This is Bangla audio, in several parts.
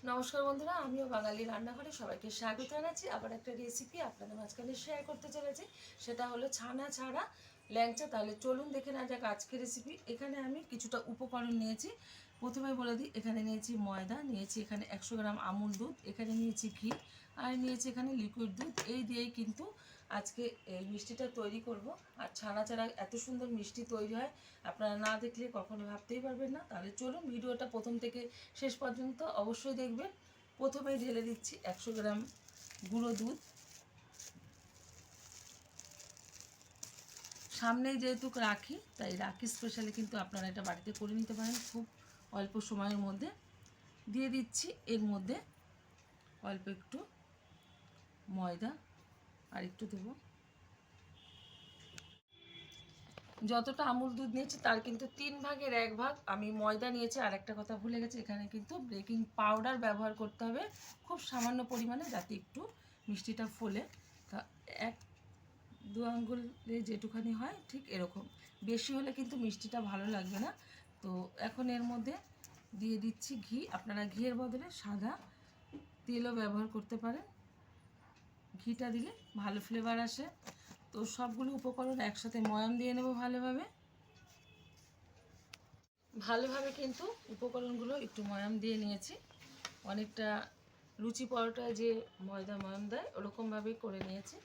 নমস্কার বন্ধুরা, আমিও বাঙালি রান্নাঘরে সবাইকে স্বাগত জানাচ্ছি। আবার একটা রেসিপি আপনাদের মাঝখানে শেয়ার করতে চলেছি, সেটা হলো ছানা ছাড়া ল্যাংচা। তাহলে চলুন দেখে নেওয়া যাক আজকের রেসিপি। এখানে আমি কিছুটা উপকরণ নিয়েছি। প্রথমে বলে দিই, এখানে নিয়েছি ময়দা, নিয়েছি এখানে 100 গ্রাম আমুল দুধ, এখানে নিয়েছি ঘি, আর নিয়েছি এখানে লিকুইড দুধ। এই দিয়েই কিন্তু আজকে এই মিষ্টিটা তৈরি করব। আর ছানা ছাড়া এত সুন্দর মিষ্টি তৈরি হয়, আপনারা না দেখলে কখনো ভাবতেই পারবেন না। তাহলে চলুন ভিডিওটা প্রথম থেকে শেষ পর্যন্ত অবশ্যই দেখবেন। প্রথমেই ঢেলে দিচ্ছি 100 গ্রাম গুঁড়ো দুধ। সামনেই যেহেতু রাখি, তাই রাখি স্পেশালি কিন্তু আপনারা এটা বাড়িতে করে নিতে পারেন খুব অল্প সময়ের মধ্যে। দিয়ে দিচ্ছি এর মধ্যে অল্প একটু ময়দা, আর একটু দেবো। যতটা আমুল দুধ নিয়েছি তার কিন্তু 1/3 ভাগ আমি ময়দা নিয়েছি। আর একটা কথা ভুলে গেছি, এখানে কিন্তু বেকিং পাউডার ব্যবহার করতে হবে খুব সামান্য পরিমাণে, যাতে একটু মিষ্টিটা ফোলে। তা 1-2 আঙ্গুলে যেটুখানি হয় ঠিক এরকম, বেশি হলে কিন্তু মিষ্টিটা ভালো লাগবে না। তো এখন এর মধ্যে দিয়ে দিচ্ছি ঘি। আপনারা ঘিয়ের বদলে সাদা তেলও ব্যবহার করতে পারেন, ঘিটা দিলে ভালো ফ্লেভার আসে। তো সবগুলো উপকরণ একসাথে ময়ান দিয়ে নেব ভালোভাবে। ভালোভাবে কিন্তু উপকরণগুলো একটু ময়াম দিয়ে নিয়েছি, অনেকটা লুচি পরোটায় যে ময়দা ময়াম দেয় ওরকমভাবেই করে নিয়েছি।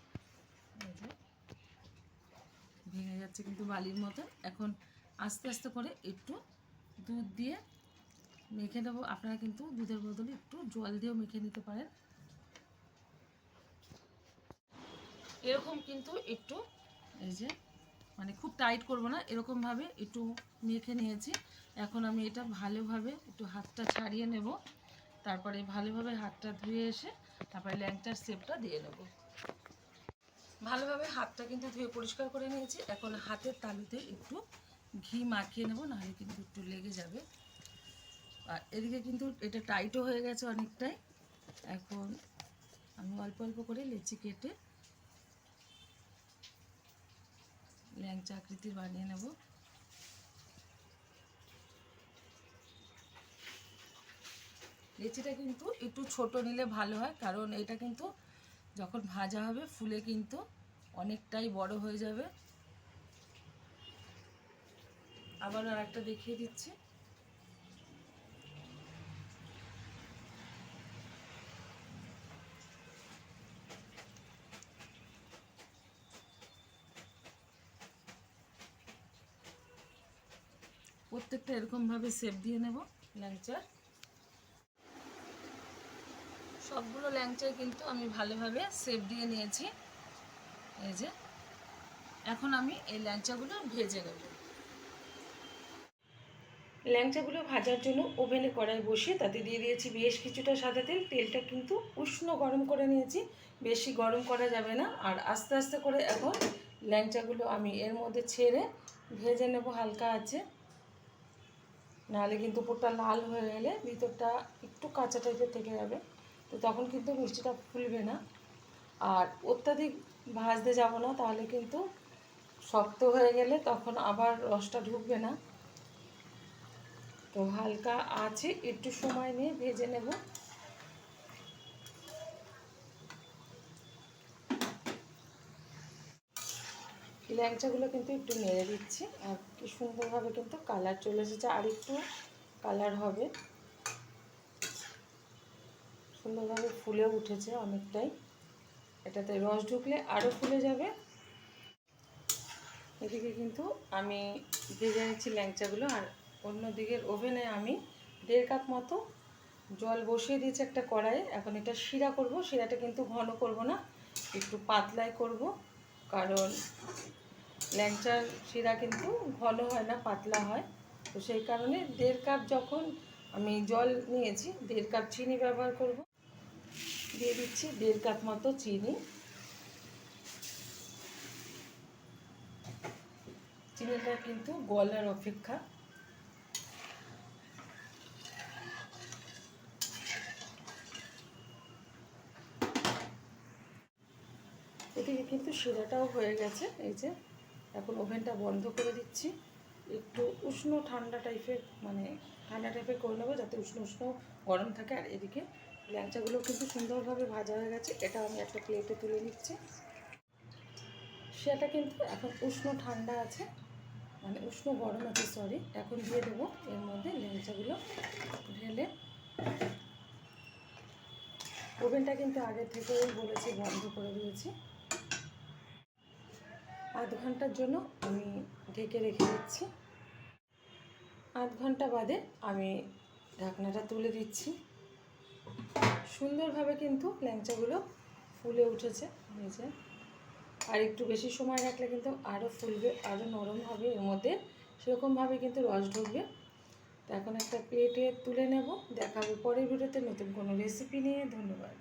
ভেঙে যাচ্ছে কিন্তু বালির মতো। এখন আস্তে আস্তে করে একটু দুধ দিয়ে মেখে নেবো। আপনারা কিন্তু দুধের বদলে একটু জল দিয়েও মেখে নিতে পারেন। এরকম কিন্তু একটু, এই যে মানে খুব টাইট করব না, এরকমভাবে একটু মেখে নিয়েছি। এখন আমি এটা ভালোভাবে একটু হাতটা ছাড়িয়ে নেব, তারপরে ভালোভাবে হাতটা ধুয়ে এসে তারপরে ল্যাংচার শেপটা দিয়ে নেব। ভালোভাবে হাতটা কিন্তু ধুয়ে পরিষ্কার করে নিয়েছি। এখন হাতের তালুতে একটু ঘি মাখিয়ে নেব, নাহলে কিন্তু একটু লেগে যাবে। আর এদিকে কিন্তু এটা টাইটও হয়ে গেছে অনেকটাই। এখন আমি অল্প অল্প করে লেচি কেটে ল্যাংচা আকৃতির বানিয়ে নেব। লেচিটা কিন্তু একটু ছোট নিলে ভালো হয়, কারণ এটা কিন্তু যখন ভাজা হবে ফুলে কিন্তু অনেকটাই বড় হয়ে যাবে। আবার আর একটা দেখিয়ে দিচ্ছি। প্রত্যেকটা এরকমভাবে শেপ দিয়ে নেব ল্যাংচার। সবগুলো ল্যাংচায় কিন্তু আমি ভালোভাবে শেপ দিয়ে নিয়েছি। এই যে এখন আমি এই ল্যাংচাগুলো ভেজে নেব। ল্যাংচাগুলো ভাজার জন্য ওভেনে কড়াই বসিয়ে তাতে দিয়ে দিয়েছি বেশ কিছুটা সাদা তেল। তেলটা কিন্তু উষ্ণ গরম করে নিয়েছি, বেশি গরম করা যাবে না। আর আস্তে আস্তে করে এখন ল্যাংচাগুলো আমি এর মধ্যে ছেড়ে ভেজে নেব হালকা আছে, নাহলে কিন্তু উপরটা লাল হয়ে গেলে ভিতরটা একটু কাঁচা টাইপের থেকে যাবে, তো তখন কিন্তু মিষ্টিটা ফুলবে না। আর অত্যাধিক ভাজতে যাব না, তাহলে কিন্তু শক্ত হয়ে গেলে তখন আবার রসটা ঢুকবে না। তো হালকা আছে একটু সময় নিয়ে ভেজে নেব। ল্যাংচাগুলো কিন্তু একটু নেড়ে দিচ্ছি, আর কি সুন্দরভাবে কিন্তু কালার চলে এসেছে। আর একটু কালার হবে, সুন্দরভাবে ফুলে উঠেছে অনেকটাই। এটাতে রস ঢুকলে আরও ফুলে যাবে। এদিকে কিন্তু আমি ভেজে নিচ্ছি ল্যাংচাগুলো, আর অন্য দিকের ওভেনে আমি 1.5 কাপ মতো জল বসিয়ে দিয়েছি একটা কড়াইয়ে। এখন এটা শিরা করব। শিরাটা কিন্তু ঘন করব না, একটু পাতলাই করব, কারণ ল্যাংচার শিরা কিন্তু ঘন হয় না, পাতলা হয়। তো সেই কারণে 1.5 কাপ যখন আমি জল নিয়েছি, 1.5 কাপ চিনি ব্যবহার করব। দিয়ে দিচ্ছি 1.5 কাপ মতো চিনি। চিনিটা কিন্তু গলার অপেক্ষা। এদিকে কিন্তু শিরাটাও হয়ে গেছে। এই যে এখন ওভেনটা বন্ধ করে দিচ্ছি। একটু উষ্ণ ঠান্ডা টাইপের মানে ঠান্ডা টাইপের করে নেবো যাতে উষ্ণ উষ্ণ গরম থাকে। আর এদিকে ল্যাংচাগুলো কিন্তু সুন্দরভাবে ভাজা হয়ে গেছে, এটা আমি একটা প্লেটে তুলে নিচ্ছি। সেটা কিন্তু এখন উষ্ণ ঠান্ডা আছে, মানে উষ্ণ গরম আছে সরি। এখন দিয়ে দেবো এর মধ্যে ল্যাংচাগুলো ঢেলে। ওভেনটা কিন্তু আগে থেকেই বলেছি বন্ধ করে দিয়েছি। আধ ঘন্টার জন্য আমি ঢেকে রেখে দিচ্ছি। আধ ঘন্টা বাদে আমি ঢাকনাটা তুলে দিচ্ছি। সুন্দরভাবে কিন্তু ল্যাংচাগুলো ফুলে উঠেছে নিচে। আর একটু বেশি সময় রাখলে কিন্তু আরও ফুলবে, আরও নরম হবে, এর মধ্যে সেরকমভাবে কিন্তু রস ঢুকবে। তো এখন একটা প্লেটে তুলে নেব। দেখা হবে পরের ভিডিওতে নতুন কোনো রেসিপি নিয়ে। ধন্যবাদ।